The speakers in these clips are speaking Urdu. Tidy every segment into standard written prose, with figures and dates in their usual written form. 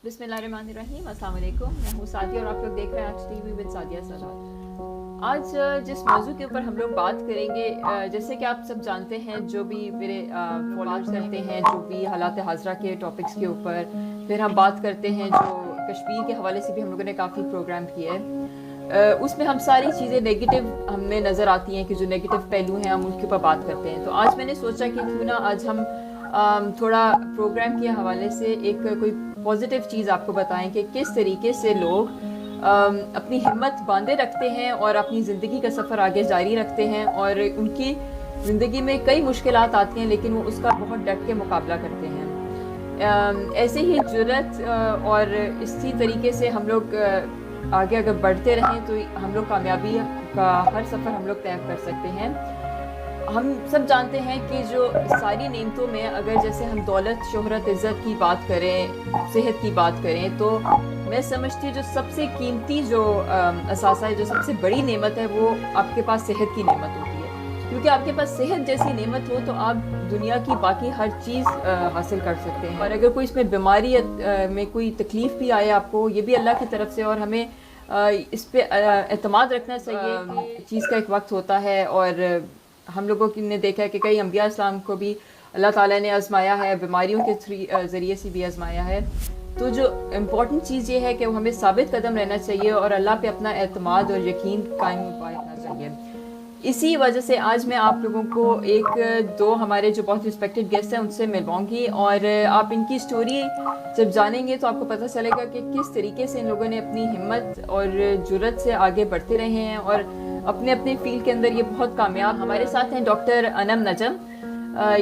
بسم اللہ الرحمن الرحیم. السلام علیکم. میں ہوں سعدیہ اور آپ لوگ دیکھ رہے ہیں آج ٹی وی ود سعدیہ سرار. آج جس موضوع کے اوپر ہم لوگ بات کریں گے، جیسے کہ آپ سب جانتے ہیں، جو بھی میرے فالوورز کرتے ہیں، جو بھی حالات حاضرہ کے ٹاپکس کے اوپر پھر ہم بات کرتے ہیں، جو کشمیر کے حوالے سے بھی ہم لوگوں نے کافی پروگرام کیے ہیں، اس میں ہم ساری چیزیں نیگیٹو ہمیں نظر آتی ہیں کہ جو نیگیٹو پہلو ہیں ہم ان کے اوپر بات کرتے ہیں. تو آج میں نے سوچا کہ کیوں نہ آج ہم تھوڑا پروگرام کے حوالے سے ایک کوئی پازیٹیو چیز آپ کو بتائیں کہ کس طریقے سے لوگ اپنی ہمت باندھے رکھتے ہیں اور اپنی زندگی کا سفر آگے جاری رکھتے ہیں، اور ان کی زندگی میں کئی مشکلات آتی ہیں لیکن وہ اس کا بہت ڈٹ کے مقابلہ کرتے ہیں. ایسے ہی جرأت اور اسی طریقے سے ہم لوگ آگے اگر بڑھتے رہیں تو ہم لوگ کامیابی کا ہر سفر ہم لوگ طے کر سکتے ہیں. ہم سب جانتے ہیں کہ جو ساری نعمتوں میں اگر جیسے ہم دولت، شہرت، عزت کی بات کریں، صحت کی بات کریں، تو میں سمجھتی ہوں جو سب سے قیمتی جو اثاثہ ہے، جو سب سے بڑی نعمت ہے، وہ آپ کے پاس صحت کی نعمت ہوتی ہے. کیونکہ آپ کے پاس صحت جیسی نعمت ہو تو آپ دنیا کی باقی ہر چیز حاصل کر سکتے ہیں. اور اگر کوئی اس میں بیماری میں کوئی تکلیف بھی آئے آپ کو، یہ بھی اللہ کی طرف سے، اور ہمیں اس پہ اعتماد رکھنا چاہیے. چیز کا ایک وقت ہوتا ہے، اور ہم لوگوں نے دیکھا ہے کہ کئی انبیاء اسلام کو بھی اللہ تعالیٰ نے آزمایا ہے، بیماریوں کے ذریعے سے بھی آزمایا ہے. تو جو امپورٹنٹ چیز یہ ہے کہ وہ ہمیں ثابت قدم رہنا چاہیے اور اللہ پہ اپنا اعتماد اور یقین قائم رکھنا چاہیے. اسی وجہ سے آج میں آپ لوگوں کو ایک دو ہمارے جو بہت رسپیکٹڈ گیسٹ ہیں ان سے ملواؤں گی، اور آپ ان کی سٹوری جب جانیں گے تو آپ کو پتہ چلے گا کہ کس طریقے سے ان لوگوں نے اپنی ہمت اور جرأت سے آگے بڑھتے رہے ہیں اور اپنے اپنے فیلڈ کے اندر یہ بہت کامیاب. ہمارے ساتھ ہیں ڈاکٹر انم نجم.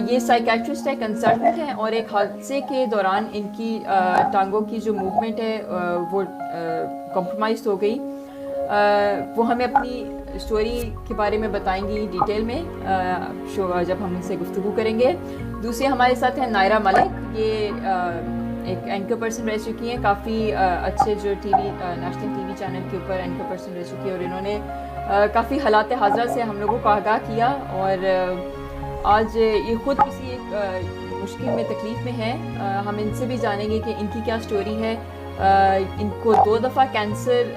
یہ سائیکیٹرسٹ ہے، کنسلٹنٹ ہیں، اور ایک حادثے کے دوران ان کی ٹانگوں کی جو موومنٹ ہے وہ کمپرومائز ہو گئی. وہ ہمیں اپنی اسٹوری کے بارے میں بتائیں گی ڈیٹیل میں جب ہم ان سے گفتگو کریں گے. دوسرے ہمارے ساتھ ہیں نائرہ ملک. یہ ایک اینکر پرسن رہ چکی ہیں، کافی اچھے جو T V national T V channel کے اوپر اینکر پرسن رہ چکی ہے، اور انہوں نے کافی حالات حاضرہ سے ہم لوگوں کو آگاہ کیا. اور آج یہ خود کسی ایک مشکل میں، تکلیف میں ہے. ہم ان سے بھی جانیں گے کہ ان کی کیا سٹوری ہے. ان کو 2 دفعہ کینسر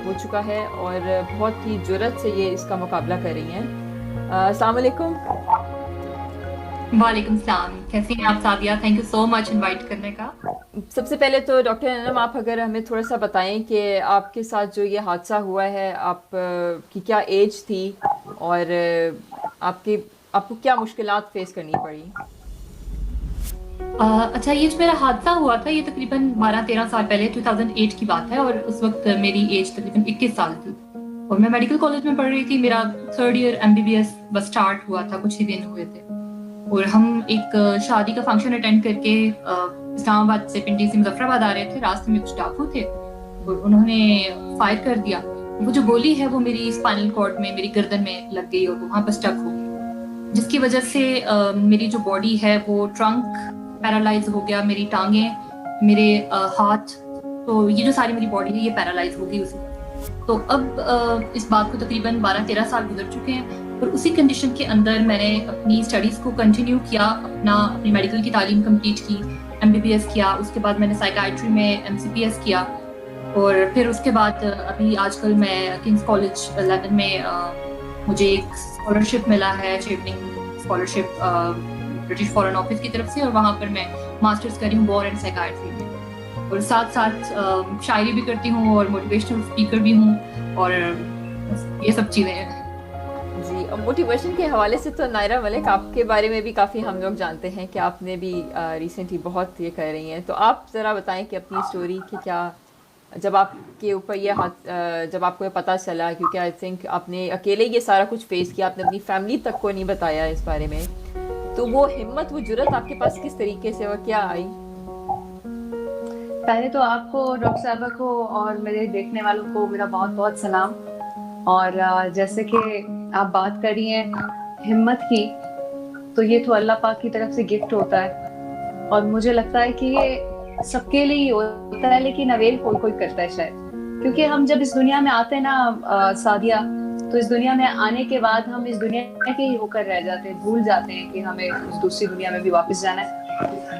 ہو چکا ہے اور بہت ہی جرأت سے یہ اس کا مقابلہ کر رہی ہیں. السلام علیکم. وعلیکم السلام. کیسی ہیں آپ Sadia? Thank you so much invite کرنے کا. سب سے پہلے تو ڈاکٹر انم، آپ اگر ہمیں تھوڑا سا بتائیں کہ آپ کے ساتھ جو یہ حادثہ ہوا ہے، آپ کی کیا ایج تھی اور آپ کو کیا مشکلات فیس کرنی پڑی؟ اچھا، یہ جو میرا حادثہ ہوا تھا یہ تقریباً 12-13 سال پہلے 2008 کی بات ہے، اور اس وقت میری ایج تقریباً 21 سال تھی اور میں میڈیکل کالج میں پڑھ رہی تھی. میرا 3rd ایئر MBBS بس اسٹارٹ ہوا تھا، کچھ ہی دن ہوئے تھے، اور ہم ایک شادی کا فنکشن اٹینڈ کر کے اسلام آباد سے پنڈی سے مظفر آباد آ رہے تھے. راستے میں کچھ ڈاکو تھے اور انہوں نے فائر کر دیا. وہ جو گولی ہے وہ میری اسپائنل کارڈ میں، میری گردن میں لگ گئی اور وہاں پر اسٹک ہو گئی، جس کی وجہ سے میری جو باڈی ہے وہ ٹرنک پیرالائز ہو گیا، میری ٹانگیں، میرے ہاتھ، تو یہ جو ساری میری باڈی ہے یہ پیرالائز ہو گئی اسی. تو اب اس بات کو تقریباً 12-13 سال گزر چکے ہیں، اور اسی کنڈیشن کے اندر میں نے اپنی اسٹڈیز کو کنٹینیو کیا، اپنی میڈیکل کی تعلیم کمپلیٹ کی، MBBS کیا. اس کے بعد میں نے سائیکائٹری میں MCPS کیا، اور پھر اس کے بعد ابھی آج کل میں کنگس کالج لندن میں مجھے ایک اسکالرشپ ملا ہے، چیپننگ اسکالرشپ برٹش فارن آفس کی طرف سے، اور وہاں پر میں ماسٹرز کر رہی ہوں وار اینڈ سائیکائٹری میں، اور ساتھ ساتھ شاعری بھی کرتی ہوں اور موٹیویشنل اسپیکر بھی ہوں، اور یہ سب چیزیں ہیں. جی، موٹیویشن کے حوالے سے تو نائرہ ملک آپ کے بارے میں بھی کافی ہم لوگ جانتے ہیں کہ آپ نے بھی ریسنٹلی بہت یہ کر رہی ہیں. تو آپ ذرا بتائیں کہ اپنی اسٹوری کہ کیا جب آپ کے اوپر جب آپ کو یہ پتہ چلا، کیونکہ آئی تھنک آپ نے اکیلے یہ سارا کچھ فیس کیا، آپ نے اپنی فیملی تک کو نہیں بتایا اس بارے میں، تو وہ ہمت، وہ جرأت آپ کے پاس کس طریقے سے اور کیا آئی؟ پہلے تو آپ کو، ڈاکٹر صاحبہ کو، اور میرے دیکھنے والوں کو میرا بہت بہت سلام. اور جیسے کہ آپ بات کر رہی ہیں ہمت کی، تو یہ تو اللہ پاک کی طرف سے گفٹ ہوتا ہے، اور مجھے لگتا ہے کہ یہ سب کے لیے ہی ہوتا ہے، لیکن اویل کوئی کرتا ہے شاید. کیونکہ ہم جب اس دنیا میں آتے ہیں نا سعدیہ، تو اس دنیا میں آنے کے بعد ہم اس دنیا کے ہی ہو کر رہ جاتے ہیں، بھول جاتے ہیں کہ ہمیں اس دوسری دنیا میں بھی واپس جانا ہے.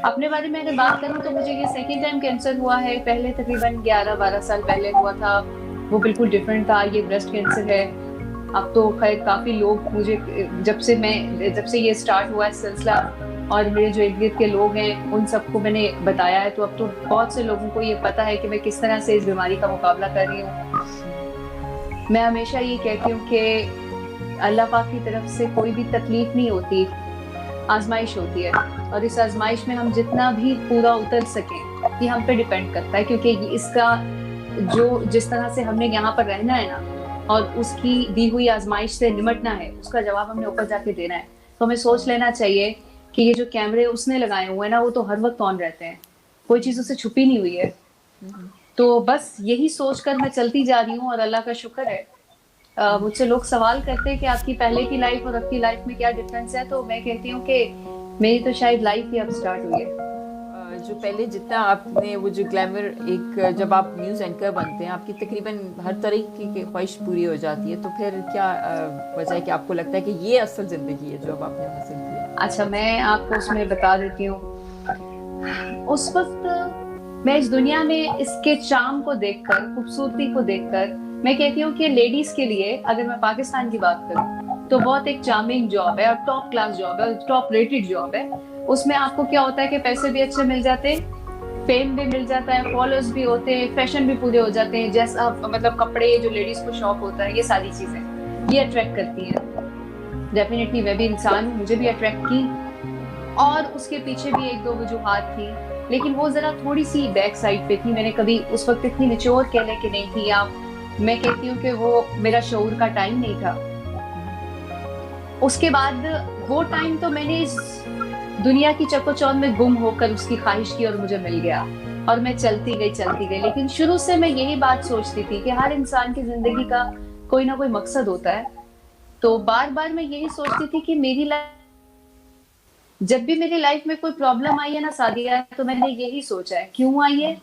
اپنے بارے میں اگر بات کروں تو مجھے یہ سیکنڈ ٹائم کینسر ہوا ہے. پہلے تقریباً 11-12 سال پہلے ہوا تھا, وہ بالکل ڈفرینٹ تھا. یہ بریسٹ کینسر ہے. اب تو خیر کافی لوگ مجھے جب سے یہ اسٹارٹ ہوا ہے سلسلہ, اور میرے جو ارد گرد کے لوگ ہیں ان سب کو میں نے بتایا ہے, تو اب تو بہت سے لوگوں کو یہ پتا ہے کہ میں کس طرح سے اس بیماری کا مقابلہ کر رہی ہوں. میں ہمیشہ یہ کہتی ہوں کہ اللہ پاک کی طرف سے کوئی بھی تکلیف نہیں ہوتی, آزمائش ہوتی ہے, اور اس آزمائش میں ہم جتنا بھی پورا اتر سکیں یہ ہم پہ ڈیپینڈ کرتا ہے, کیونکہ اس کا جس طرح سے ہم نے یہاں پر رہنا ہے نا, اور اس کی دی ہوئی آزمائش سے نمٹنا ہے, اس کا جواب ہم نے اوپر جا کے دینا ہے. تو ہمیں سوچ لینا چاہیے کہ یہ جو کیمرے اس نے لگائے ہوئے ہیں نا, وہ تو ہر وقت آن رہتے ہیں, کوئی چیز اسے چھپی نہیں ہوئی ہے. تو بس یہی سوچ کر میں چلتی جا رہی ہوں, اور اللہ کا شکر ہے. مجھ سے لوگ سوال کرتے ہیں کہ آپ کی پہلے کی لائف اور اب کی لائف میں کیا ڈفرینس ہے, تو میں کہتی ہوں کہ میری تو شاید لائف ہی اب سٹارٹ ہوئی ہے. جو پہلے جتنا آپ نے وہ جو گلیمر, ایک جب آپ نیوز اینکر بنتے ہیں آپ کی تقریباً ہر طریقے کی خواہش پوری ہو جاتی ہے, تو پھر کیا وجہ ہے کہ آپ کو لگتا ہے کہ یہ اصل زندگی ہے جو اب آپ نے حاصل کی ہے؟ اچھا, میں آپ کو اس میں بتا دیتی ہوں. اس وقت میں اس دنیا میں اس کے چارم کو دیکھ کر, خوبصورتی کو دیکھ کر, میں کہتی ہوں کہ لیڈیز کے لیے اگر میں پاکستان کی بات کروں تو بہت ایک چارمنگ جاب ہے, اور ٹاپ کلاس جاب ہے, ٹاپ ریٹڈ جاب ہے. اس میں آپ کو کیا ہوتا ہے کہ پیسے بھی اچھے مل جاتے ہیں, فیم بھی مل جاتا ہے, فالوورز بھی ہوتے ہیں, فیشن بھی پورے ہو جاتے ہیں, جیسا مطلب کپڑے جو لیڈیز کو شوق ہوتا ہے, یہ ساری چیزیں یہ اٹریکٹ کرتی ہیں. ڈیفینیٹلی میں بھی انسان ہوں, مجھے بھی اٹریکٹ کی, اور اس کے پیچھے بھی 1-2 وجوہات تھی, لیکن وہ ذرا تھوڑی سی بیک سائڈ پہ تھی. میں نے کبھی اس وقت اتنی میچور کہنے کے نہیں تھی, یا میں کہتی ہوں کہ وہ میرا شعور کا ٹائم نہیں تھا. اس کے بعد وہ ٹائم تو میں نے اس دنیا کی چکوچوند میں گم ہو کر اس کی خواہش کی, اور مجھے مل گیا, اور میں چلتی گئی. لیکن شروع سے میں یہی بات سوچتی تھی کہ ہر انسان کی زندگی کا کوئی نہ کوئی مقصد ہوتا ہے. تو بار بار میں یہی سوچتی تھی کہ میری لائف, جب بھی میری لائف میں کوئی پرابلم آئی ہے نا سعدیہ, تو میں نے یہی سوچا ہے کیوں آئی ہے,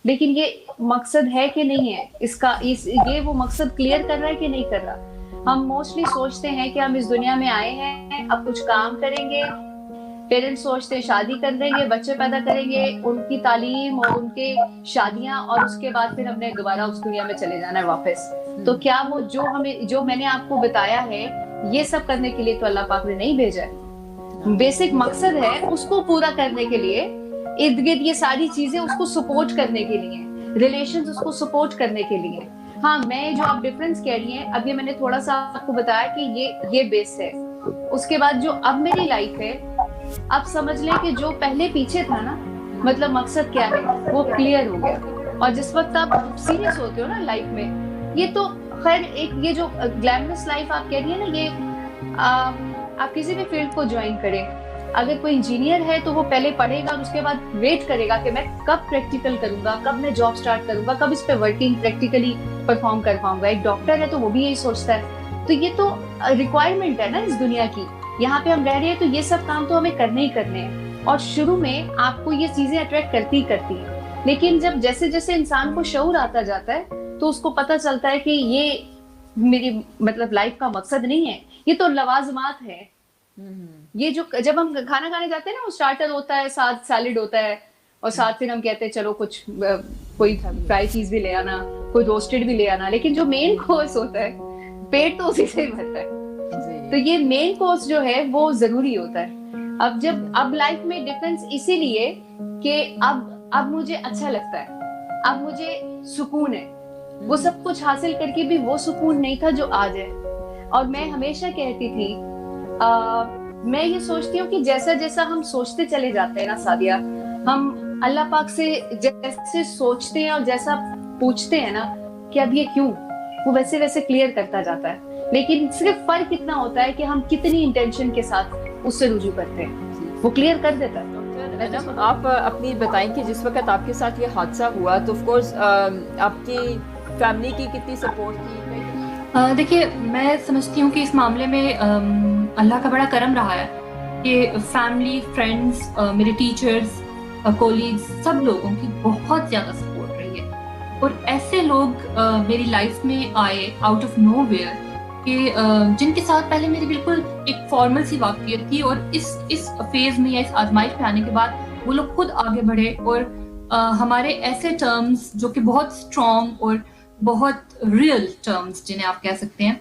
لیکن یہ مقصد ہے کہ نہیں ہے, یہ وہ مقصد کلیئر کر رہا ہے کہ نہیں کر رہا. ہم موسٹلی سوچتے ہیں کہ ہم اس دنیا میں آئے ہیں, اب کچھ کام کریں گے, پیرنٹس سوچتے ہیں شادی کر دیں گے, بچے پیدا کریں گے, ان کی تعلیم اور ان کے شادیاں, اور اس کے بعد پھر ہم نے دوبارہ اس دنیا میں چلے جانا ہے واپس. تو کیا وہ جو میں نے آپ کو بتایا ہے یہ سب کرنے کے لیے تو اللہ پاک نے نہیں بھیجا ہے. بیسک مقصد ہے اس کو پورا کرنے کے لیے, ارد گرد یہ ساری چیزیں اس کو سپورٹ کرنے کے لیے, ریلیشنز اس کو سپورٹ کرنے کے لیے. ہاں, میں جو آپ ڈفرینس کہہ رہی ہیں, اب یہ میں نے تھوڑا سا آپ کو بتایا کہ یہ بیس ہے. اس کے بعد جو اب میری لائف ہے, اب سمجھ لیں کہ جو پہلے پیچھے تھا نا, مطلب مقصد کیا ہے وہ کلیئر ہو گیا. اور جس وقت آپ سیریس ہوتے ہو نا لائف میں, یہ تو خیر ایک یہ جو گلیمرس لائف آپ کہہ رہی ہیں نا, یہ آپ کسی بھی فیلڈ کو جوائن کریں. اگر کوئی انجینئر ہے تو وہ پہلے پڑھے گا, اور اس کے بعد ویٹ کرے گا کہ میں کب پریکٹیکل کروں گا, کب میں جاب سٹارٹ کروں گا, کب اس پہ ورکنگ پریکٹیکلی پرفارم کر پاؤں گا. ایک ڈاکٹر ہے تو وہ بھی یہی سوچتا ہے. تو یہ تو ریکوائرمنٹ ہے نا اس دنیا کی, یہاں پہ ہم رہ رہے ہیں تو یہ سب کام تو ہمیں کرنے ہی کرنے ہیں. اور شروع میں آپ کو یہ چیزیں اٹریکٹ کرتی ہیں, لیکن جب جیسے جیسے انسان کو شعور آتا جاتا ہے تو اس کو پتہ چلتا ہے کہ یہ میری مطلب لائف کا مقصد نہیں ہے, یہ تو لوازمات ہے. یہ جو جب ہم کھانا کھانے جاتے ہیں نا, وہ اسٹارٹر ہوتا ہے, ساتھ سیلڈ ہوتا ہے, اور ساتھ پھر ہم کہتے ہیں چلو کچھ کوئی فرائی چیز بھی لے آنا, کوئی روسٹڈ بھی لے آنا, لیکن جو مین کورس ہوتا ہے پیٹ تو اسی سے ہی بھرتا ہے. تو یہ مین کورس جو ہے وہ ضروری ہوتا ہے. اب لائف میں ڈفرینس اسی لیے کہ اب مجھے اچھا لگتا ہے, اب مجھے سکون ہے. وہ سب کچھ حاصل کر کے بھی وہ سکون نہیں تھا جو آج ہے. اور میں ہمیشہ کہتی تھی, میں یہ سوچتی ہوں کہ جیسا جیسا ہم سوچتے چلے جاتے ہیں نا سعدیہ, ہم اللہ پاک سے جیسے سوچتے ہیں اور جیسا پوچھتے ہیں نا کہ اب یہ کیوں, وہ ویسے ویسے کلیئر کرتا جاتا ہے. لیکن صرف فرق اتنا ہوتا ہے کہ ہم کتنی انٹینشن کے ساتھ اس سے رجوع کرتے ہیں, وہ کلیئر کر دیتا ہے. آپ اپنی بتائیں کہ جس وقت آپ کے ساتھ یہ حادثہ ہوا تو آف کورس آپ کی فیملی کی کتنی سپورٹ کی؟ دیکھیے, میں سمجھتی ہوں کہ اس معاملے میں اللہ کا بڑا کرم رہا ہے کہ فیملی, فرینڈس, میرے ٹیچرز, کولیگز, سب لوگوں کی بہت زیادہ سپورٹ رہی ہے. اور ایسے لوگ میری لائف میں آئے آؤٹ آف نو ویئر کہ جن کے ساتھ پہلے میری بالکل ایک فارمل سی واقفیت تھی، اور اس فیز میں یا اس آزمائش میں آنے کے بعد وہ لوگ خود آگے بڑھے، اور ہمارے ایسے ٹرمز جو کہ بہت اسٹرانگ اور بہت ریئل ٹرمز جنہیں آپ کہہ سکتے ہیں،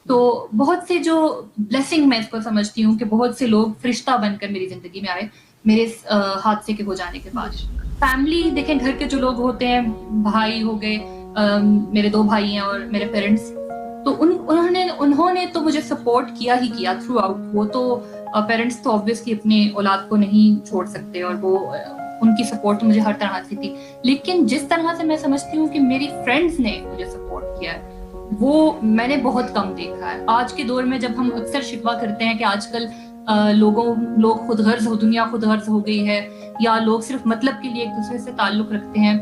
تو بہت سے جو بلیسنگ میں اس کو سمجھتی ہوں کہ بہت سے لوگ فرشتہ بن کر میری زندگی میں آئے میرے اس حادثے کے ہو جانے کے بعد. فیملی دیکھیں، گھر کے جو لوگ ہوتے ہیں، بھائی ہو گئے، میرے 2 بھائی ہیں اور میرے پیرنٹس، تو انہوں نے تو مجھے سپورٹ کیا ہی کیا تھرو آؤٹ. وہ تو پیرنٹس تو آبویسلی اپنے اولاد کو نہیں چھوڑ سکتے، اور وہ ان کی سپورٹ مجھے ہر طرح سے تھی. لیکن جس طرح سے میں سمجھتی ہوں کہ میری فرینڈز نے مجھے سپورٹ کیا ہے، وہ میں نے بہت کم دیکھا ہے. آج کے دور میں جب ہم اکثر شکوہ کرتے ہیں کہ آج کل لوگ خود غرض دنیا خود غرض ہو گئی ہے، یا لوگ صرف مطلب کے لیے ایک دوسرے سے تعلق رکھتے ہیں،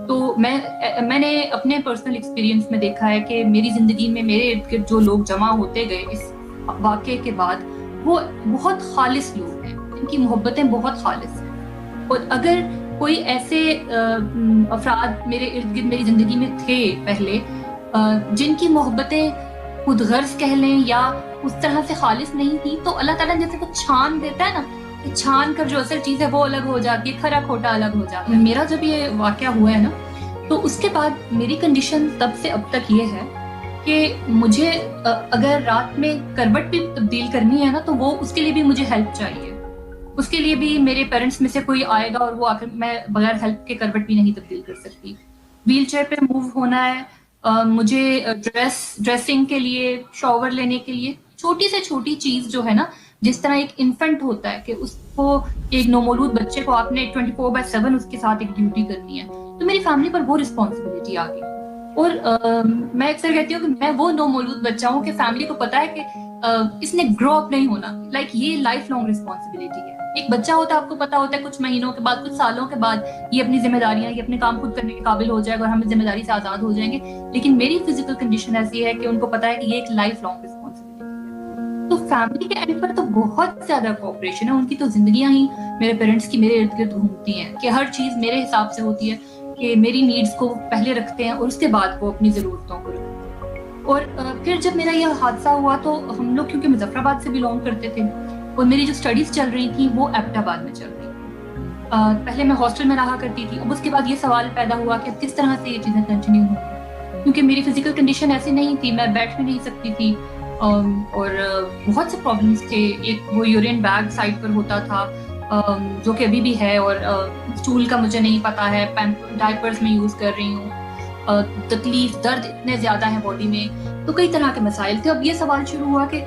تو میں نے اپنے پرسنل ایکسپیرینس میں دیکھا ہے کہ میری زندگی میں میرے ارد گرد جو لوگ جمع ہوتے گئے اس واقعے کے بعد، وہ بہت خالص لوگ ہیں، ان کی محبتیں بہت خالص ہیں. اور اگر کوئی ایسے افراد میرے ارد گرد میری زندگی میں تھے پہلے جن کی محبتیں خود غرض کہہ لیں یا اس طرح سے خالص نہیں تھی، تو اللہ تعالیٰ جیسے وہ چھان دیتا ہے نا، چھان کر جو اصل چیز ہے وہ الگ ہو جاتی ہے، کھرا کھوٹا الگ ہو جاتا ہے. میرا جب یہ واقعہ ہوا ہے نا، تو اس کے بعد میری کنڈیشن تب سے اب تک یہ ہے کہ مجھے اگر رات میں کروٹ بھی تبدیل کرنی ہے نا، تو وہ اس کے لیے بھی مجھے ہیلپ چاہیے. اس کے لیے بھی میرے پیرنٹس میں سے کوئی آئے گا، اور وہ آ کر میں بغیر ہیلپ کے کروٹ بھی نہیں تبدیل کر سکتی. ویل چیئر پہ موو ہونا ہے، مجھے ڈریسنگ کے لیے، شاور لینے کے لیے، چھوٹی سے چھوٹی چیز جو ہے نا، جس طرح ایک انفنٹ ہوتا ہے کہ اس کو، ایک نومولود بچے کو آپ نے 24/7 اس کے ساتھ ایک ڈیوٹی کرنی ہے، تو میری فیملی پر وہ رسپانسبلٹی آ گئی. اور میں اکثر کہتی ہوں کہ میں وہ نومولود بچہ ہوں کہ فیملی کو پتا ہے کہ اس نے گرو اپ نہیں ہونا، لائک یہ لائف لانگ رسپانسبلٹی ہے. ایک بچہ ہوتا ہے، آپ کو پتا ہوتا ہے کچھ مہینوں کے بعد، کچھ سالوں کے بعد یہ اپنی ذمہ داریاں، یہ اپنے کام خود کرنے کے قابل ہو جائے گا اور ہم ذمہ داری سے آزاد ہو جائیں گے. لیکن میری فزیکل کنڈیشن ایسی ہے کہ ان کو پتا ہے کہ یہ ایک لائف لانگ رسپانسبلٹی ہے. تو فیملی کے اینڈ پر تو بہت زیادہ کوآپریشن ہے. ان کی تو زندگیاں ہی میرے پیرنٹس کی میرے ارد گرد گھومتی ہیں کہ ہر چیز میرے حساب سے ہوتی ہے، کہ میری نیڈس کو پہلے رکھتے ہیں اور اس کے بعد وہ اپنی ضرورتوں کو رکھتے ہیں. اور پھر جب میرا یہ حادثہ ہوا تو ہم لوگ کیونکہ مظفر آباد سے بلانگ کرتے تھے، اور میری جو اسٹڈیز چل رہی تھیں وہ ایبٹ آباد میں چل رہی تھیں. پہلے میں ہاسٹل میں رہا کرتی تھی. اب اس کے بعد یہ سوال پیدا ہوا کہ کس طرح سے یہ چیزیں کنٹینیو ہوں، کیونکہ میری فزیکل کنڈیشن ایسی نہیں تھی، میں بیٹھ بھی نہیں سکتی تھی، اور بہت سے پرابلمس تھے. ایک وہ یورین بیگ سائڈ پر ہوتا تھا جو کہ ابھی بھی ہے، اور اسٹول کا مجھے نہیں پتا ہے، ڈائپرز میں یوز کر رہی ہوں، تکلیف، درد اتنے زیادہ ہیں باڈی میں. تو کئی طرح کے مسائل تھے. اب یہ سوال شروع ہوا کہ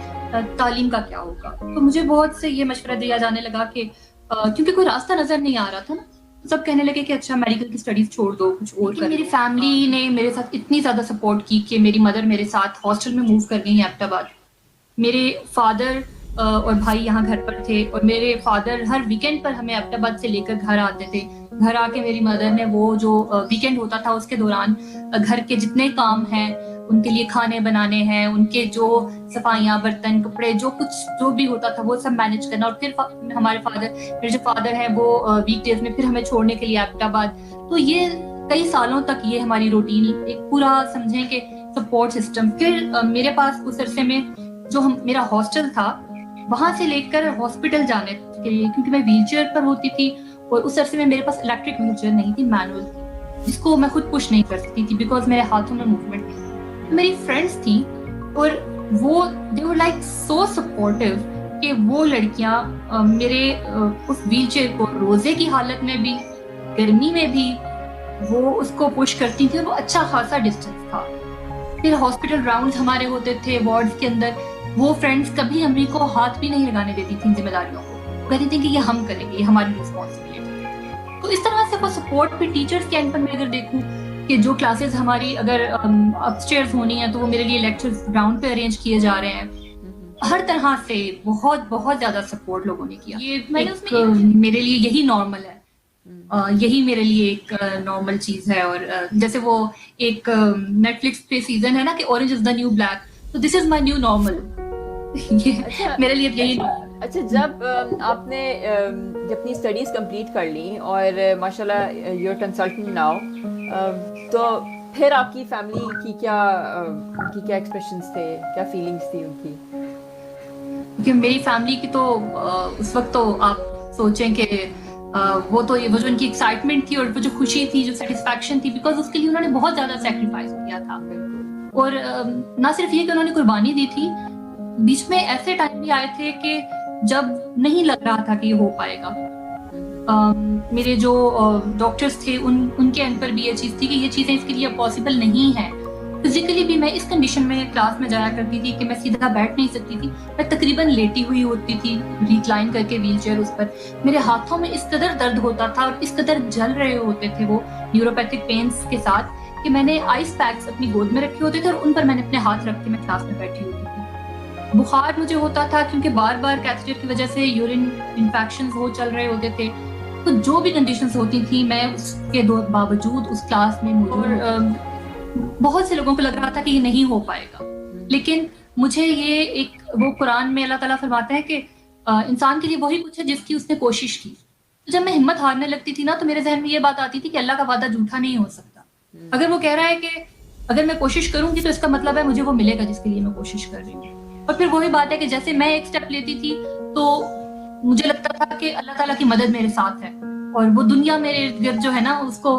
تعلیم کا کیا ہوگا. تو مجھے بہت سے یہ مشورہ دیا جانے لگا کہ کیونکہ کوئی راستہ نظر نہیں آ رہا تھا نا، سب کہنے لگے کہ اچھا میڈیکل کی اسٹڈیز چھوڑ دو، کچھ اور کر. میری فیملی نے میرے ساتھ اتنی زیادہ سپورٹ کی کہ میری مدر میرے ساتھ ہاسٹل میں موو کر گئی ہیں ایبٹ آباد. میرے فادر اور بھائی یہاں گھر پر تھے، اور میرے فادر ہر ویکینڈ پر ہمیں ایبٹ آباد سے لے کر گھر آتے تھے. گھر آ کے میری مدر نے وہ جو ویکینڈ ہوتا تھا اس کے دوران گھر کے جتنے کام ہیں، ان کے لیے کھانے بنانے ہیں، ان کے جو صفائیاں، برتن، کپڑے، جو بھی ہوتا تھا وہ سب مینج کرنا. اور پھر ہمارے میرے جو فادر ہیں وہ ویک ڈیز میں پھر ہمیں چھوڑنے کے لیے ایبٹ آباد. تو یہ کئی سالوں تک یہ ہماری روٹین، ایک پورا سمجھیں کہ سپورٹ سسٹم. پھر میرے پاس اس عرصے میں جو میرا ہاسٹل تھا، وہاں سے لے کر ہاسپٹل جانے کے لیے، کیونکہ میں ویل چیئر پر ہوتی تھی، اور اس عرصے میں میرے پاس الیکٹرک ویل چیئر نہیں تھی، مینول تھی، جس کو میں خود پش نہیں کر سکتی تھی بیکاز میرے ہاتھوں میں موومنٹ نہیں. میری فرینڈس تھیں، اور وہ دے ور لائک سو سپورٹیو کہ وہ لڑکیاں میرے اس ویل چیئر کو روزے کی حالت میں بھی، گرمی میں بھی، وہ اس کو پش کرتی تھی. وہ اچھا خاصا ڈسٹینس تھا. پھر ہاسپٹل راؤنڈز ہمارے ہوتے تھے وارڈز کے اندر. وہ فرینڈس کبھی ہمیں کو ہاتھ بھی نہیں لگانے دیتی تھیں ذمہ داریوں کو، کہتی تھیں کہ یہ ہم کریں گے، یہ ہماری رسپانسبلٹی ہے. تو اس طرح سے وہ سپورٹ بھی ٹیچرز کے اینڈ پر میں اگر دیکھوں کہ جو کلاسز ہماری اگر اپسٹیئرز ہونی ہیں تو وہ میرے لیے لیکچرز گراؤنڈ پہ ارینج کیے جا رہے ہیں. ہر طرح سے بہت بہت زیادہ سپورٹ لوگوں نے کیا. یہ میرے لیے یہی نارمل ہے، یہی میرے لیے ایک نارمل چیز ہے. اور جیسے وہ ایک نیٹ فلکس پہ سیزن ہے نا کہ orange is the new black, تو دس از مائی نیو نارمل. میرے لیے یہی. اچھا، جب آپ نے اپنی اسٹڈیز کمپلیٹ کر لی اور ماشاء اللہ یو آر کنسلٹنٹ ناؤ، تو پھر آپ کی فیملی کی کیا ایکسپریشنز تھے, کیا فیلنگس تھی ان کی؟ کہ میری فیملی کی تو اس وقت تو آپ سوچیں کہ وہ جو ان کی ایکسائٹمنٹ تھی اور وہ جو خوشی تھی, جو سیٹسفیکشن تھی, بیکاز اس کے لیے انہوں نے بہت زیادہ سیکریفائس کیا تھا. اور نہ صرف یہ کہ انہوں نے قربانی دی تھی, بیچ میں ایسے ٹائم بھی آئے تھے کہ جب نہیں لگ رہا تھا کہ یہ ہو پائے گا. میرے جو ڈاکٹرز تھے ان کے اینڈ پر بھی یہ چیز تھی کہ یہ چیزیں اس کے لیے پاسبل نہیں ہیں. فزیکلی بھی میں اس کنڈیشن میں کلاس میں جایا کرتی تھی کہ میں سیدھا بیٹھ نہیں سکتی تھی, میں تقریباً لیٹی ہوئی ہوتی تھی ریکلائن کر کے ویل چیئر اس پر. میرے ہاتھوں میں اس قدر درد ہوتا تھا اور اس قدر جل رہے ہوتے تھے وہ نیوروپیتھک پینس کے ساتھ کہ میں نے آئس پیکس اپنی گود میں رکھے ہوتے تھے اور ان پر میں نے اپنے ہاتھ رکھ کے میں کلاس میں بیٹھی ہوتی تھی. بخار مجھے ہوتا تھا کیونکہ بار بار کیتھیٹر کی وجہ سے یورین انفیکشنز وہ چل رہے ہوتے تھے. تو جو بھی کنڈیشنز ہوتی تھیں میں اس کے باوجود اس کلاس میں موجود. بہت سے لوگوں کو لگ رہا تھا کہ یہ نہیں ہو پائے گا, لیکن مجھے یہ ایک وہ قرآن میں اللہ تعالیٰ فرماتا ہے کہ انسان کے لیے وہی کچھ ہے جس کی اس نے کوشش کی. جب میں ہمت ہارنے لگتی تھی نا تو میرے ذہن میں یہ بات آتی تھی کہ اللہ کا وعدہ جھوٹا نہیں ہو سکتا. اگر وہ کہہ رہا ہے کہ اگر میں کوشش کروں گی تو اس کا مطلب ہے مجھے وہ ملے گا جس کے لیے میں کوشش کر رہی ہوں. اور پھر وہی بات ہے کہ جیسے میں ایک اسٹیپ لیتی تھی تو مجھے لگتا تھا کہ اللہ تعالیٰ کی مدد میرے ساتھ ہے اور وہ دنیا میرے ارد گرد جو ہے نا اس کو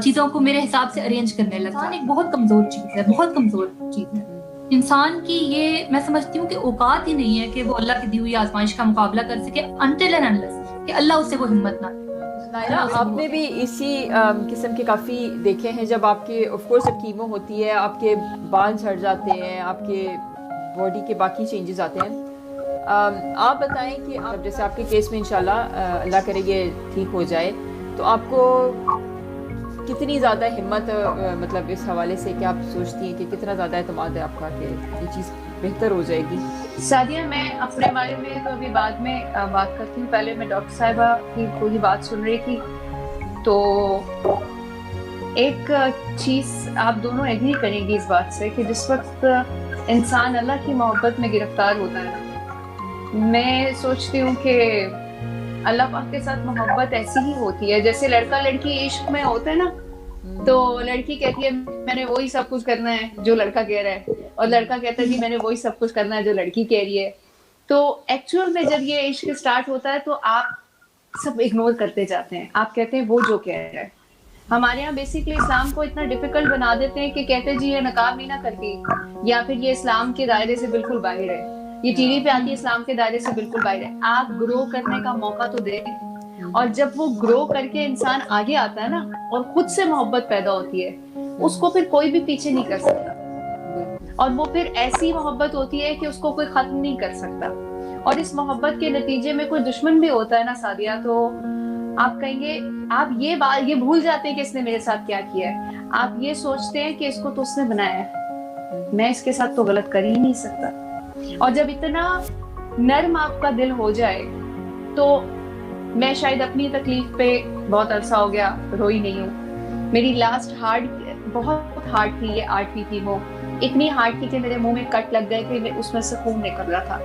چیزوں کو میرے حساب سے ارینج کرنے لگا. انسان ایک بہت کمزور چیز ہے, بہت کمزور چیز ہے. انسان کی یہ میں سمجھتی ہوں کہ اوقات ہی نہیں ہے کہ وہ اللہ کی دی ہوئی آزمائش کا مقابلہ کر سکے until and unless کہ اللہ اس سے وہ ہمت نہ دے. نائرہ, آپ نے بھی اسی قسم کے کافی دیکھے ہیں جب آپ کے آف کورس جب کیمو ہوتی ہے آپ کے بال جھڑ جاتے ہیں, آپ کے باڈی کے باقی چینجز آتے ہیں. آپ بتائیں کہ جیسے آپ کے کیس میں انشاءاللہ اللہ کرے یہ ٹھیک ہو جائے تو آپ کو کتنی زیادہ ہمت مطلب اس حوالے سے کہ آپ سوچتی ہیں کہ کتنا زیادہ اعتماد ہے آپ کا کہ یہ چیز بہتر ہو جائے گی؟ سعدیہ, میں اپنے بارے میں تو ابھی بعد میں بات کرتی ہوں. پہلے میں ڈاکٹر صاحبہ کی کوئی بات سن رہی تھی تو ایک چیز آپ دونوں ایگری کریں گی اس بات سے کہ جس وقت انسان اللہ کی محبت میں گرفتار ہوتا ہے نا, میں سوچتی ہوں کہ اللہ پاک کے ساتھ محبت ایسی ہی ہوتی ہے جیسے لڑکا لڑکی عشق میں ہوتے ہیں نا, تو لڑکی کہتی ہے میں نے وہی سب کچھ کرنا ہے جو لڑکا کہہ رہا ہے, اور لڑکا کہتا ہے کہ میں نے وہی سب کچھ کرنا ہے جو لڑکی کہہ رہی ہے. تو ایکچوئل میں جب یہ عشق اسٹارٹ ہوتا ہے تو آپ سب اگنور کرتے جاتے ہیں, آپ کہتے ہیں وہ جو کہہ رہا ہے. ہمارے یہاں بیسکلی اسلام کو اتنا ڈیفیکلٹ بنا دیتے ہیں کہ کہتے جی یہ نقاب نہیں نہ کرتی, یا پھر یہ اسلام کے دائرے سے بالکل باہر ہے, یہ ٹی وی پہ آتی ہے اسلام کے دائرے سے بالکل باہر ہے. آپ گرو کرنے کا موقع تو دیں, اور جب وہ گرو کر کے انسان آگے آتا ہے نا اور خود سے محبت پیدا ہوتی ہے, اس کو پھر کوئی بھی پیچھے نہیں کر سکتا, اور وہ پھر ایسی محبت ہوتی ہے کہ اس کو کوئی ختم نہیں کر سکتا. اور اس محبت کے نتیجے میں کوئی دشمن بھی ہوتا ہے نا سعدیہ, تو آپ کہیں گے آپ یہ بھول جاتے ہیں کہ اس نے میرے ساتھ کیا کیا ہے. آپ یہ سوچتے ہیں کہ اس کو تو اس نے بنایا ہے, میں اس کے ساتھ تو غلط کر ہی نہیں سکتا. اور جب اتنا نرم آپ کا دل ہو جائے تو میں شاید اپنی تکلیف پہ بہت عرصہ ہو گیا روئی نہیں ہوں. میری لاسٹ بہت ہارڈ تھی یہ 8ویں کیمو, اتنی ہارڈ تھی کہ میرے منہ میں کٹ لگ گئے تھے, اس میں سے خون نکل رہا تھا,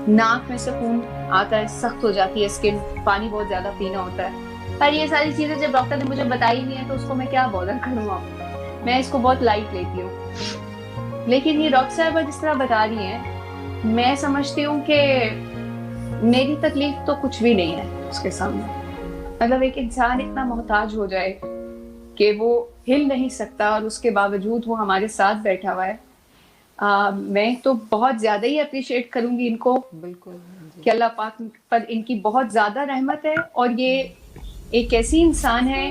ناک میں سے خون آتا ہے, سخت ہو جاتی ہے اسکن, پانی بہت زیادہ پینا ہوتا ہے. پر یہ ساری چیزیں جب ڈاکٹر نے مجھے بتائی نہیں ہے تو اس کو میں کیا بودر کروں, میں اس کو بہت لائٹ لیتی ہوں. لیکن یہ ڈاکٹر صاحبہ جس طرح بتا رہی ہیں, میں سمجھتی ہوں کہ میری تکلیف تو کچھ بھی نہیں ہے اس کے سامنے. مطلب ایک انسان اتنا محتاج ہو جائے کہ وہ ہل نہیں سکتا اور اس کے باوجود وہ ہمارے ساتھ بیٹھا ہوا ہے. میں تو بہت زیادہ ہی اپریشیٹ کروں گی ان کو, بالکل, کہ اللہ پاک پر ان کی بہت زیادہ رحمت ہے. اور یہ ایک ایسی انسان ہے,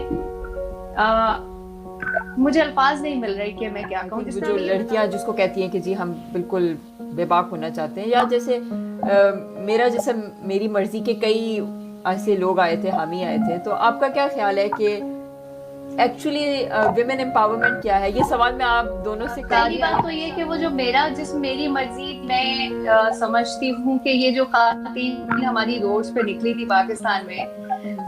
مجھے الفاظ نہیں مل رہے کہ میں کیا کہوں. جو لڑکیاں جس کو کہتی ہیں کہ جی ہم بالکل بے باک ہونا چاہتے ہیں, یا جیسے میری مرضی کے کئی ایسے لوگ آئے تھے, حامی آئے تھے, تو آپ کا کیا خیال ہے کہ ایکچولی ویمن امپاورمنٹ کیا ہے؟ یہ سوال میں آپ دونوں سے پہلی بات تو یہ کہ وہ جو میری مرضی, میں سمجھتی ہوں کہ یہ جو خواتین ہماری روڈز پہ نکلی تھی پاکستان میں,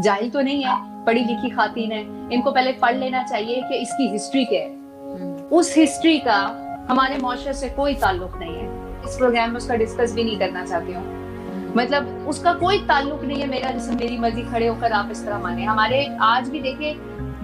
جاہل تو نہیں ہے, پڑھی لکھی خواتین ہیں, ان کو پہلے پڑھ لینا چاہیے کہ اس کی ہسٹری کیا ہے. اس ہسٹری کا ہمارے معاشرے سے کوئی تعلق نہیں ہے. اس پروگرام میں اس کا ڈسکس بھی نہیں کرنا چاہتی ہوں. مطلب اس کا کوئی تعلق نہیں ہے میرا جسم میری مرضی کھڑے ہو کر آپ اس طرح مانے. ہمارے آج بھی دیکھیں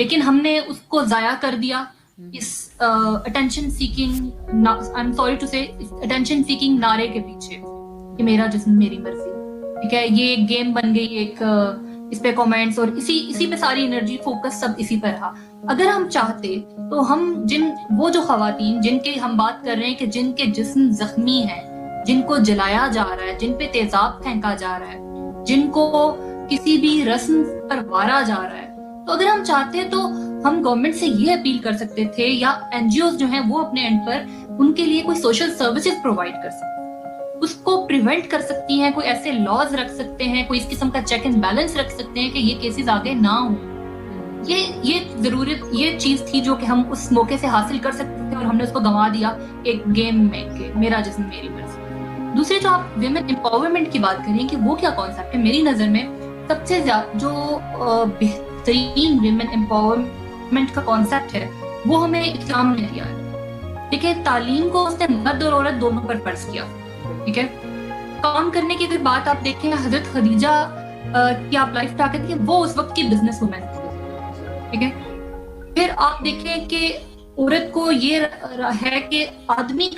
لیکن ہم نے اس کو ضائع کر دیا اس attention seeking, I am sorry to say, attention seeking نعرے کے پیچھے کہ میرا جسم میری مرضی، ٹھیک ہے. یہ ایک گیم بن گئی، ایک اس پہ کامنٹس اور اسی پہ ساری انرجی فوکس سب اسی پہ رہا. اگر ہم چاہتے تو ہم وہ جو خواتین جن کے ہم بات کر رہے ہیں کہ جن کے جسم زخمی ہیں، جن کو جلایا جا رہا ہے، جن پہ تیزاب پھینکا جا رہا ہے، جن کو کسی بھی رسم پر وارا جا رہا ہے، تو اگر ہم چاہتے تو ہم گورنمنٹ سے یہ اپیل کر سکتے تھے، یا این جی اوز جو ہیں وہ اپنے اینڈ پر ان کے لیے کوئی سوشل سروسز پرووائڈ کر سکتے ہیں، اس کو پریونٹ کر سکتی ہیں، کوئی ایسے لاز رکھ سکتے ہیں، کوئی اس قسم کا چیک اینڈ بیلنس رکھ سکتے ہیں کہ یہ کیسز آگے نہ ہوں. یہ ضرورت، یہ چیز تھی جو کہ ہم اس موقع سے حاصل کر سکتے تھے، اور ہم نے اس کو گنوا دیا ایک گیم میں کہ میرا جسم میری مرضی. دوسرے جو آپ ویمن امپاورمنٹ کی بات کریں کہ وہ کیا کانسیپٹ ہے، میری نظر میں سب سے زیادہ جو بہترین ویمن امپاورمنٹ کا کانسیپٹ ہے وہ ہمیں اسلام نے دیا ہے. ٹھیک ہے، تعلیم کو اس نے مرد اور عورت دونوں پر فرض کیا. ٹھیک ہے، کام کرنے کی اگر بات آپ دیکھیں، حضرت خدیجہ کی آپ لائف پہ آ کے دیکھیں، وہ اس وقت کی بزنس وومین تھی. ٹھیک ہے، پھر آپ دیکھیں کہ عورت کو یہ ہے کہ آدمی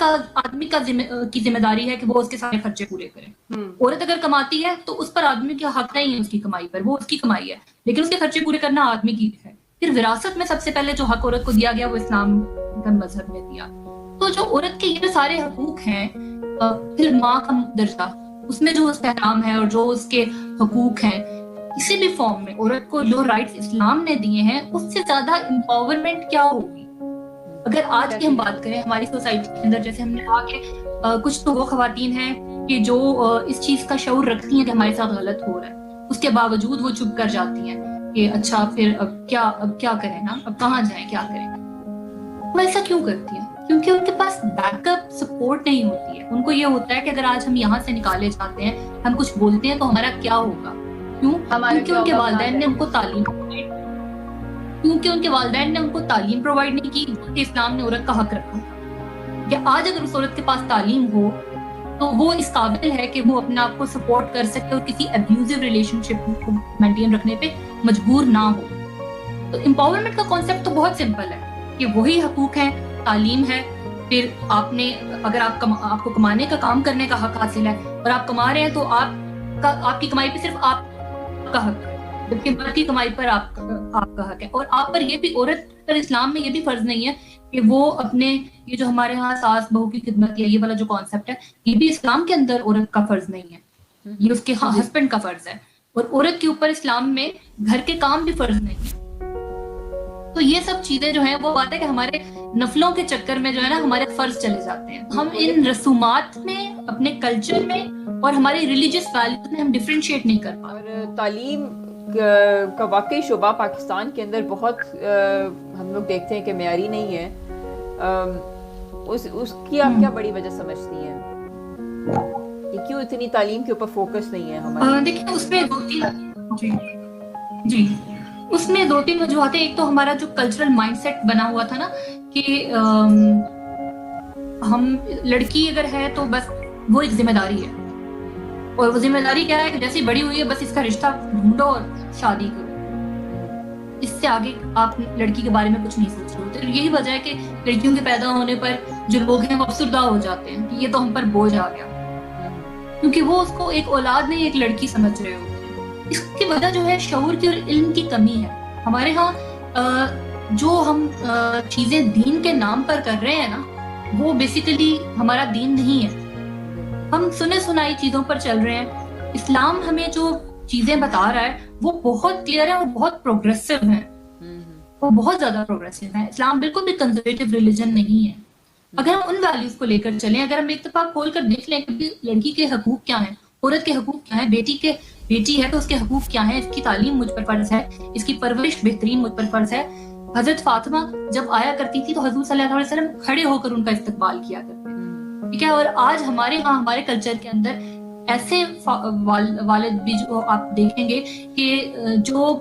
کی ذمہ داری ہے کہ وہ اس کے سارے خرچے پورے کرے. عورت اگر کماتی ہے تو اس پر آدمی کا حق نہیں ہے، اس کی کمائی پر، وہ اس کی کمائی ہے، لیکن اس کے خرچے پورے کرنا آدمی کی ہے. پھر وراثت میں سب سے پہلے جو حق عورت کو دیا گیا وہ اسلام کا مذہب نے دیا. تو جو عورت کے یہ سارے حقوق ہیں، پھر ماں کا درجہ، اس میں جو اس کا احترام ہے اور جو اس کے حقوق ہیں، کسی بھی فارم میں عورت کو جو رائٹس اسلام نے دیے ہیں، اس سے زیادہ امپاورمنٹ کیا ہوگی. اگر آج کی ہم بات کریں ہماری سوسائٹی کے اندر، جیسے ہم نے کہا کہ کچھ تو وہ خواتین ہیں کہ جو اس چیز کا شعور رکھتی ہیں کہ ہمارے ساتھ غلط ہو رہا ہے، اس کے باوجود وہ چپ کر جاتی ہیں کہ اچھا پھر اب کیا کریں نا، اب کہاں جائیں، کیا کریں. وہ ایسا کیوں کرتی ہیں؟ کیونکہ ان کے پاس بیک اپ سپورٹ نہیں ہوتی ہے. ان کو یہ ہوتا ہے کہ اگر آج ہم یہاں سے نکالے جاتے ہیں، ہم کچھ بولتے ہیں تو ہمارا کیا ہوگا. کیونکہ ان کے والدین نے ان کو تعلیم پرووائڈ نہیں کی، کہ اسلام نے عورت کا حق رکھا تھا کہ آج اگر اس عورت کے پاس تعلیم ہو تو وہ اس قابل ہے کہ وہ اپنے آپ کو سپورٹ کر سکے اور کسی ابیوزو ریلیشن شپ کو مینٹین رکھنے پہ مجبور نہ ہو. تو امپاورمنٹ کا کانسیپٹ تو بہت سمپل ہے کہ وہی حقوق ہیں، تعلیم ہے، پھر اگر آپ کو کمانے کا کام کرنے کا حق حاصل ہے اور آپ کما رہے ہیں تو آپ کی کمائی پہ صرف آپ کا حق ہے، جبکہ مرد کی کمائی پر آپ کا حق ہے. اور آپ پر یہ بھی، عورت پر اسلام میں یہ بھی فرض نہیں ہے کہ وہ اپنے، یہ جو ہمارے ہاں ساس بہو کی خدمت ہے، یہ والا جو کانسیپٹ ہے، یہ بھی اسلام کے اندر عورت کا فرض نہیں ہے، یہ اس کے ہسبینڈ کا فرض ہے. اور عورت کے اوپر اسلام میں گھر کے کام بھی فرض نہیں ہے. تو یہ سب چیزیں جو ہیں، وہ بات ہے کہ ہمارے نفلوں کے چکر میں جو ہے نا ہمارے فرض چلے جاتے ہیں. ہم ان رسومات میں، اپنے کلچر میں اور ہماری ریلیجیس ویلیوز میں ہم ڈفرینشیٹ نہیں کر پاتے. اور تعلیم کا واقعی شعبہ پاکستان کے اندر بہت ہم لوگ دیکھتے ہیں کہ معیاری نہیں ہے. اس کی آپ کیا بڑی وجہ سمجھتی ہیں کہ کیوں اتنی تعلیم کے اوپر فوکس نہیں ہے ہمارا؟ دیکھیں، اس میں اس میں دو تین وجوہات ہیں. ایک تو ہمارا جو کلچرل مائنڈ سیٹ بنا ہوا تھا نا کہ ہم، لڑکی اگر ہے تو بس وہ ایک ذمہ داری ہے، اور وہ ذمہ داری کیا ہے کہ جیسی بڑی ہوئی ہے بس اس کا رشتہ ڈھونڈو اور شادی کرو، اس سے آگے آپ لڑکی کے بارے میں کچھ نہیں سوچ رہے ہوتے. یہی وجہ ہے کہ لڑکیوں کے پیدا ہونے پر جو لوگ ہیں وہ افسردہ ہو جاتے ہیں کہ یہ تو ہم پر بوجھ آ گیا، کیونکہ وہ اس کو ایک اولاد نہیں، ایک لڑکی سمجھ رہے ہوتے ہیں. اس کی وجہ جو ہے شعور کی اور علم کی کمی ہے. ہمارے ہاں جو ہم چیزیں دین کے نام پر کر رہے ہیں نا، وہ بیسیکلی ہمارا دین نہیں ہے. ہم سنے سنائی چیزوں پر چل رہے ہیں. اسلام ہمیں جو چیزیں بتا رہا ہے وہ بہت کلیئر ہے اور بہت پروگریسو ہیں، وہ بہت زیادہ پروگریسو ہیں. اسلام بالکل بھی کنزرویٹو ریلیجن نہیں ہے. اگر ہم ان ویلیوز کو لے کر چلیں، اگر ہم اتفاق کھول کر دیکھ لیں کہ لڑکی کے حقوق کیا ہیں، عورت کے حقوق کیا ہیں، بیٹی ہے تو اس کے حقوق کیا ہیں، اس کی تعلیم مجھ پر فرض ہے، اس کی پرورش بہترین مجھ پر فرض ہے. حضرت فاطمہ جب آیا کرتی تھی تو حضور صلی اللہ علیہ وسلم کھڑے ہو کر ان کا استقبال کیا کرتے ہیں. ٹھیک ہے، اور آج ہمارے ہاں، ہمارے کلچر کے اندر ایسے والد بھی جو آپ دیکھیں گے کہ جو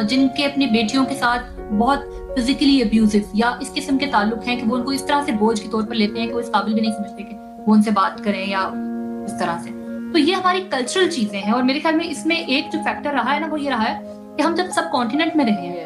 جن کے اپنی بیٹیوں کے ساتھ بہت فزیکلی ابیوزو یا اس قسم کے تعلق ہیں کہ وہ ان کو اس طرح سے بوجھ کے طور پر لیتے ہیں کہ وہ اس قابل بھی نہیں سمجھتے کہ وہ ان سے بات کریں یا اس طرح سے. تو یہ ہماری کلچرل چیزیں ہیں. اور میرے خیال میں اس میں ایک جو فیکٹر رہا ہے نا، وہ یہ رہا ہے کہ ہم جب سب کانٹیننٹ میں رہے ہیں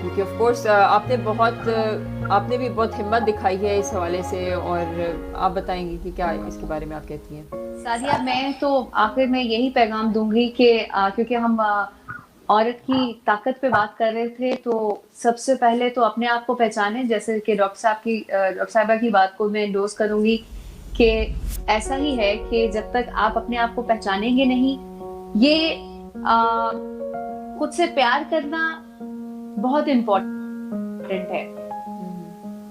کیونکہ آف کورس آپ نے بھی بہت ہمت دکھائی ہے اس حوالے سے، اور آپ بتائیں گی کہ کیا اس کے بارے میں آپ کہتی ہیں؟ سعدیہ، میں تو آخر میں یہی پیغام دوں گی کہ کیونکہ ہم عورت کی طاقت پہ بات کر رہے تھے، تو سب سے پہلے تو اپنے آپ کو پہچانیں، جیسے کہ ڈاکٹر صاحبہ کی بات کو میں انڈورس کروں گی کہ ایسا ہی ہے کہ جب تک آپ اپنے آپ کو پہچانیں گے نہیں، یہ خود سے پیار کرنا بہت امپورٹنٹ ہے.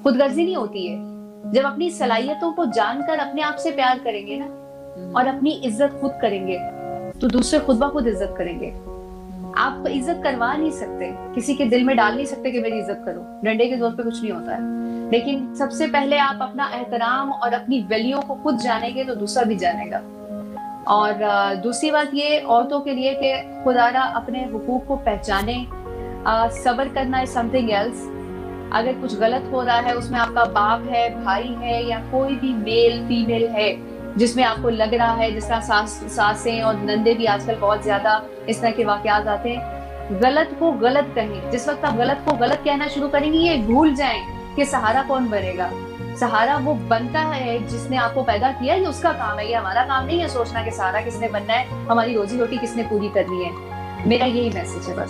خود غرضی نہیں ہوتی ہے. جب اپنی صلاحیتوں کو جان کر اپنے آپ سے پیار کریں گے نا، اور اپنی عزت خود کریں گے، تو دوسرے خود بخود عزت کریں گے. آپ کو عزت کروا نہیں سکتے، کسی کے دل میں ڈال نہیں سکتے کہ میری عزت کرو، ڈنڈے کے زور پہ کچھ نہیں ہوتا ہے. لیکن سب سے پہلے آپ اپنا احترام اور اپنی ویلیو کو خود جانیں گے تو دوسرا بھی جانے گا. اور دوسری بات یہ عورتوں کے لیے کہ خدا را اپنے حقوق کو پہچانیں. صبر کرنا ہے سم تھنگ ایلس. اگر کچھ غلط ہو رہا ہے، اس میں آپ کا باپ ہے، بھائی ہے، یا کوئی بھی میل فیمیل ہے جس میں آپ کو لگ رہا ہے، جس طرح ساسیں اور نندے بھی آج کل بہت زیادہ اس طرح کے واقعات آتے ہیں، غلط کو غلط کہیں. جس وقت آپ غلط کو غلط کہنا شروع کریں گے، یہ بھول جائیں کہ سہارا کون بنے گا. سہارا وہ بنتا ہے جس نے آپ کو پیدا کیا، یہ اس کا کام ہے، یہ ہمارا کام نہیں ہے سوچنا کہ سہارا کس نے بننا ہے، ہماری روزی روٹی کس نے پوری کرنی ہے. میرا یہی میسج ہے بس.